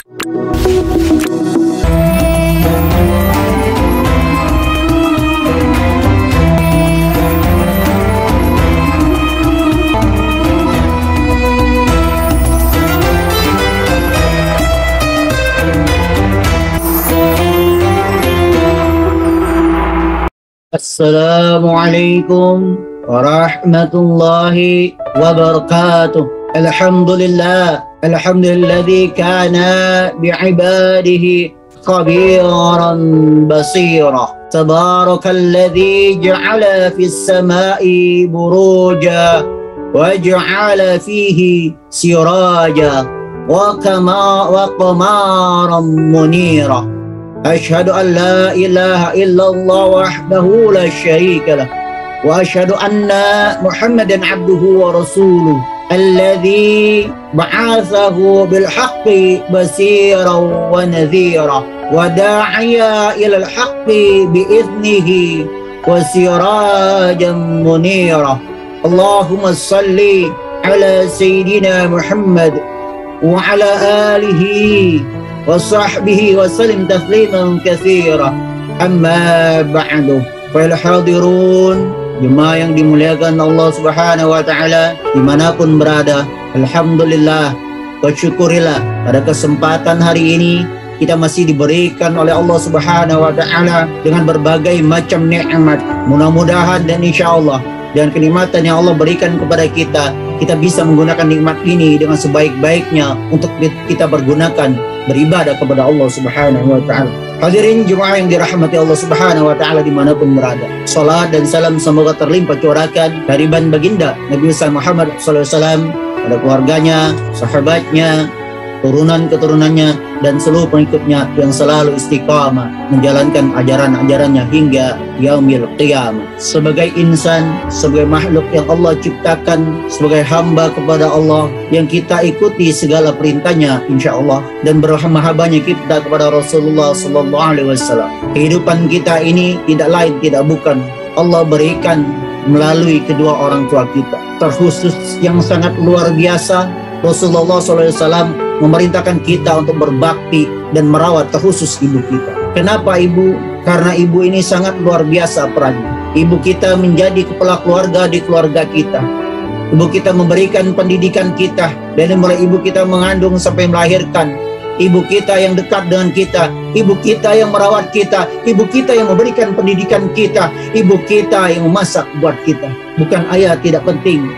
Assalamualaikum warahmatullahi wabarakatuh. Alhamdulillah, alhamdulilladzi kana bi'ibadihi khabiran basira. Tabarakalladzi ja'ala fis sama'i buruja wa ja'ala fihi siraja wa qamaran munira. أشهد أن لا إله إلا الله وحده لا شريك له وأشهد أن محمدا عبده ورسوله الذي بعثه بالحق بصيرا ونذيرا وداعيا إلى الحق بإذنه وسراجا منيرا. اللهم صل على سيدنا محمد وعلى آله وصحبه وسلم تسليما كثيرا. Amma ba'du. Fa'il hadirun, jemaah yang dimuliakan Allah Subhanahu wa taala dimanapun berada, alhamdulillah, bersyukurilah pada kesempatan hari ini kita masih diberikan oleh Allah Subhanahu wa taala dengan berbagai macam nikmat. Mudah-mudahan dan insyaallah dan kenikmatan yang Allah berikan kepada kita bisa menggunakan nikmat ini dengan sebaik-baiknya untuk kita pergunakan beribadah kepada Allah Subhanahu wa taala. Hadirin jemaah yang dirahmati Allah Subhanahu wa taala dimanapun berada. Salat dan salam semoga terlimpah curakan dari baginda Nabi Muhammad SAW pada keluarganya, sahabatnya, turunan-keturunannya dan seluruh pengikutnya yang selalu istiqamah menjalankan ajaran-ajarannya hingga yaumil qiyamah. Sebagai insan, sebagai makhluk yang Allah ciptakan, sebagai hamba kepada Allah yang kita ikuti segala perintahnya insyaallah dan bermahabbahnya kita kepada Rasulullah sallallahu alaihi wasallam. Kehidupan kita ini tidak lain tidak bukan Allah berikan melalui kedua orang tua kita. Terkhusus yang sangat luar biasa, Rasulullah SAW memerintahkan kita untuk berbakti dan merawat terkhusus ibu kita. Kenapa ibu? Karena ibu ini sangat luar biasa perannya. Ibu kita menjadi kepala keluarga di keluarga kita. Ibu kita memberikan pendidikan kita dari mulai ibu kita mengandung sampai melahirkan. Ibu kita yang dekat dengan kita, ibu kita yang merawat kita, ibu kita yang memberikan pendidikan kita, ibu kita yang memasak buat kita. Bukan ayah tidak penting,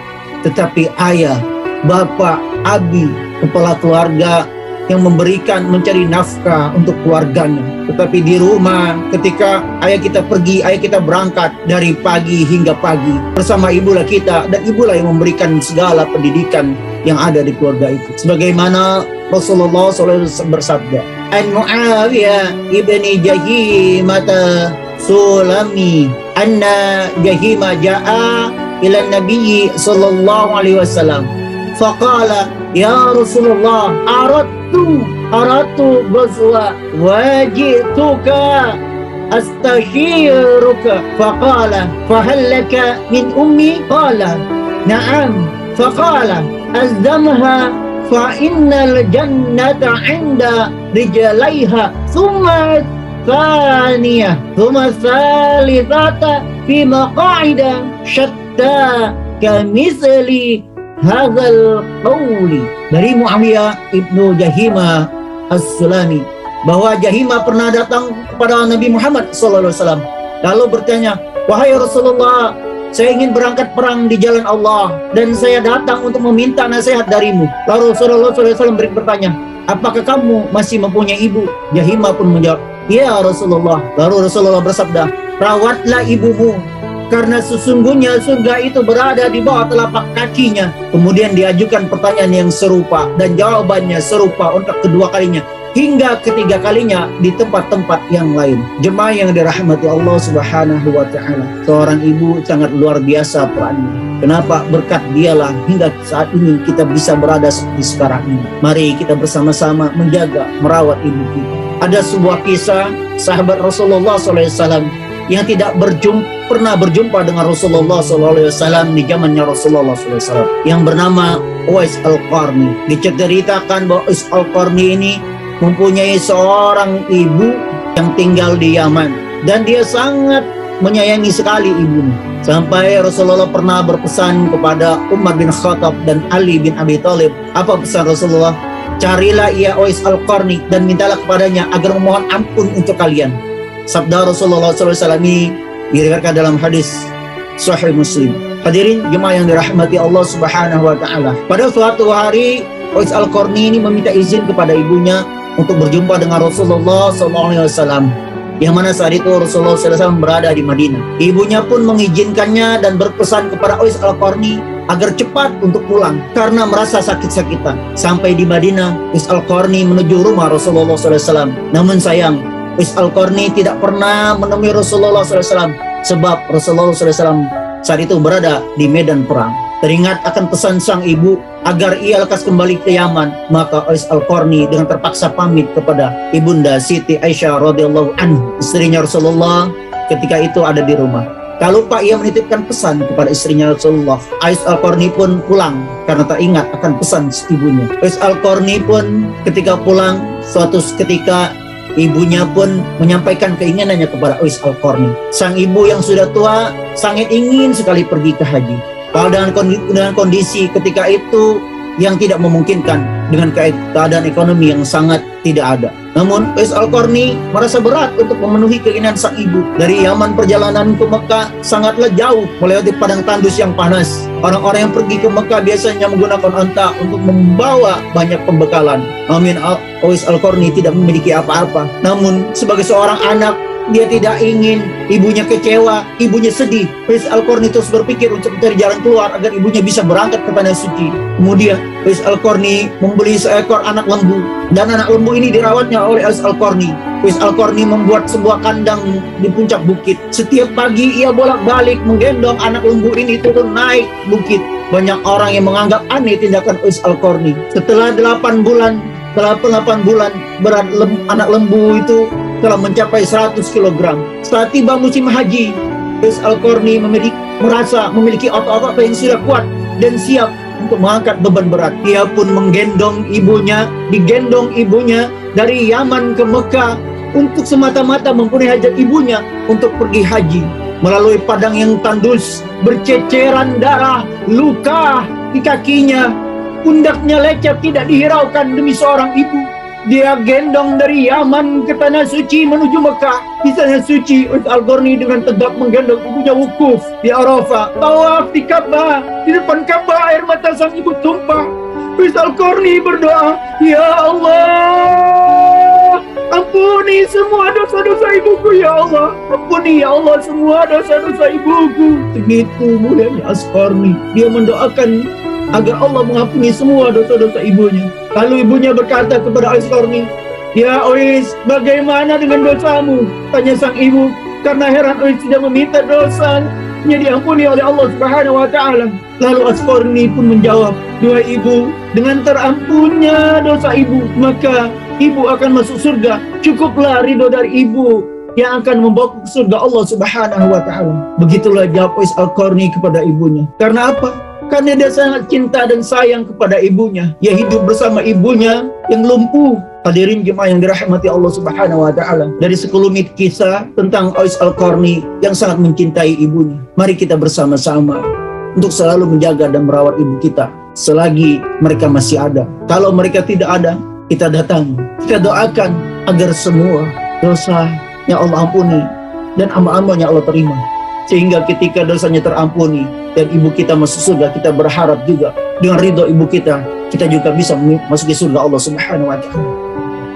tetapi ayah, bapak, abi, kepala keluarga yang mencari nafkah untuk keluarganya. Tetapi di rumah ketika ayah kita pergi, ayah kita berangkat dari pagi hingga pagi bersama ibulah kita, dan ibulah yang memberikan segala pendidikan yang ada di keluarga itu. Sebagaimana Rasulullah SAW bersabda, An Muawiyah ibni Jahimata Sulami anna Jahima ja'a ila Nabi sallallahu alaihi wasallam faqala ya Rasulullah aratu ghazwa wajituka astashiruka faqala fahal laka min ummi qala na'am faqala azdamha fa innal jannata 'inda rijlaiha thumma thaniyah thumma thalithata fi maq'ida shatta kamithli hadzal qawli. Dari Muawiyah ibnu Jahimah As-Sulami bahwa Jahimah pernah datang kepada Nabi Muhammad SAW lalu bertanya, wahai Rasulullah, saya ingin berangkat perang di jalan Allah dan saya datang untuk meminta nasihat darimu. Lalu Rasulullah SAW bertanya, apakah kamu masih mempunyai ibu? Jahimah pun menjawab, ya Rasulullah. Lalu Rasulullah bersabda, rawatlah ibumu, karena sesungguhnya surga itu berada di bawah telapak kakinya. Kemudian diajukan pertanyaan yang serupa dan jawabannya serupa untuk kedua kalinya hingga ketiga kalinya di tempat-tempat yang lain. Jemaah yang dirahmati Allah Subhanahu wa taala, seorang ibu sangat luar biasa perannya. Kenapa? Berkat dialah hingga saat ini kita bisa berada seperti sekarang ini. Mari kita bersama-sama menjaga, merawat ibu kita. Ada sebuah kisah sahabat Rasulullah SAW yang tidak pernah berjumpa dengan Rasulullah SAW di zamannya Rasulullah SAW, yang bernama Uwais Al-Qarni. Diceritakan bahwa Uwais Al-Qarni ini mempunyai seorang ibu yang tinggal di Yaman, dan dia sangat menyayangi sekali ibunya. Sampai Rasulullah pernah berpesan kepada Umar bin Khattab dan Ali bin Abi Thalib. Apa pesan Rasulullah? Carilah ia Uwais Al-Qarni dan mintalah kepadanya agar memohon ampun untuk kalian. Sabda Rasulullah SAW ini diriwayatkan dalam hadis Sahih Muslim. Hadirin jemaah yang dirahmati Allah Subhanahu wa taala. Pada suatu hari Uwais Al-Qarni ini meminta izin kepada ibunya untuk berjumpa dengan Rasulullah SAW, yang mana saat itu Rasulullah SAW berada di Madinah. Ibunya pun mengizinkannya dan berpesan kepada Uwais Al-Qarni agar cepat untuk pulang karena merasa sakit-sakitan. Sampai di Madinah, Uwais Al-Qarni menuju rumah Rasulullah SAW. Namun sayang, Uwais Al-Qarni tidak pernah menemui Rasulullah SAW sebab Rasulullah SAW saat itu berada di medan perang. Teringat akan pesan sang ibu agar ia lekas kembali ke Yaman, maka Uwais Al-Qarni dengan terpaksa pamit kepada ibunda Siti Aisyah radhiyallahu anha, istrinya Rasulullah ketika itu ada di rumah. Tak lupa ia menitipkan pesan kepada istrinya Rasulullah. Uwais Al-Qarni pun pulang karena tak ingat akan pesan ibunya. Uwais Al-Qarni pun ketika pulang, suatu ketika ibunya pun menyampaikan keinginannya kepada Uwais Al-Qarni. Sang ibu yang sudah tua sangat ingin sekali pergi ke haji. Dengan kondisi ketika itu yang tidak memungkinkan dengan keadaan ekonomi yang sangat tidak ada. Namun Uwais Al-Qarni merasa berat untuk memenuhi keinginan sang ibu. Dari Yaman perjalanan ke Mekah sangatlah jauh, melewati padang tandus yang panas. Orang-orang yang pergi ke Mekah biasanya menggunakan unta untuk membawa banyak pembekalan. Namun Uwais Al-Qarni tidak memiliki apa-apa. Namun sebagai seorang anak, dia tidak ingin ibunya kecewa, ibunya sedih. Uwais Al-Qarni terus berpikir untuk mencari jalan keluar agar ibunya bisa berangkat ke tanah suci. Kemudian Uwais Al-Qarni membeli seekor anak lembu, dan anak lembu ini dirawatnya oleh Uwais Al-Qarni. Uwais Al-Qarni membuat sebuah kandang di puncak bukit. Setiap pagi ia bolak-balik menggendong anak lembu ini turun naik bukit. Banyak orang yang menganggap aneh tindakan Uwais Al-Qarni. Setelah 8 bulan berat anak lembu itu telah mencapai 100 kg. Saat tiba musim haji, Uwais Al-Qarni merasa memiliki otot-otot yang sudah kuat dan siap untuk mengangkat beban berat. Ia pun digendong ibunya dari Yaman ke Mekah untuk semata-mata mempunyai hajat ibunya untuk pergi haji. Melalui padang yang tandus, berceceran darah, luka di kakinya, pundaknya lecet tidak dihiraukan demi seorang ibu. Dia gendong dari Yaman ke tanah suci menuju Mekah. Di tanah suci, Uwais Al-Qarni dengan tegap menggendong ibunya wukuf di Arafah, tawaf di Ka'bah. Di depan Ka'bah air mata sang ibu tumpah. Uwais Al-Qarni berdoa, "Ya Allah, ampuni semua dosa-dosa ibuku ya Allah. Ampuni ya Allah semua dosa-dosa ibuku." Begitu mulianya Al-Qarni, dia mendoakan agar Allah mengampuni semua dosa-dosa ibunya. Lalu ibunya berkata kepada Uwais Al-Qarni, "Ya Uwais, bagaimana dengan dosamu?" Tanya sang ibu, karena heran Uwais tidak meminta dosanya diampuni oleh Allah Subhanahu wa taala. Lalu Al-Qarni pun menjawab, "Dua ibu, dengan terampunnya dosa ibu, maka ibu akan masuk surga. Cukuplah ridho dari ibu yang akan membawa ke surga Allah Subhanahu wa taala." Begitulah jawab Uwais Al-Qarni kepada ibunya. Karena apa? Karena dia sangat cinta dan sayang kepada ibunya. Dia hidup bersama ibunya yang lumpuh. Hadirin jemaah yang dirahmati Allah Subhanahu wa taala, dari sekelumit kisah tentang Uwais Al-Qarni yang sangat mencintai ibunya. Mari kita bersama-sama untuk selalu menjaga dan merawat ibu kita selagi mereka masih ada. Kalau mereka tidak ada, kita datang, kita doakan agar semua dosa yang Allah ampuni dan amal-amalnya Allah terima. Sehingga ketika dosanya terampuni dan ibu kita masuk surga, kita berharap juga dengan ridho ibu kita juga bisa masuk ke surga Allah Subhanahu wa taala.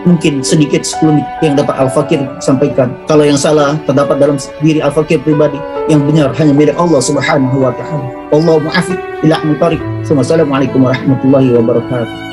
Mungkin sedikit sekelumit yang dapat Al-Fakir sampaikan. Kalau yang salah terdapat dalam diri Al-Fakir pribadi, yang benar hanya milik Allah Subhanahu wa taala. Allahu mu'afiq ila ahmi tariq. Wassalamualaikum warahmatullahi wabarakatuh.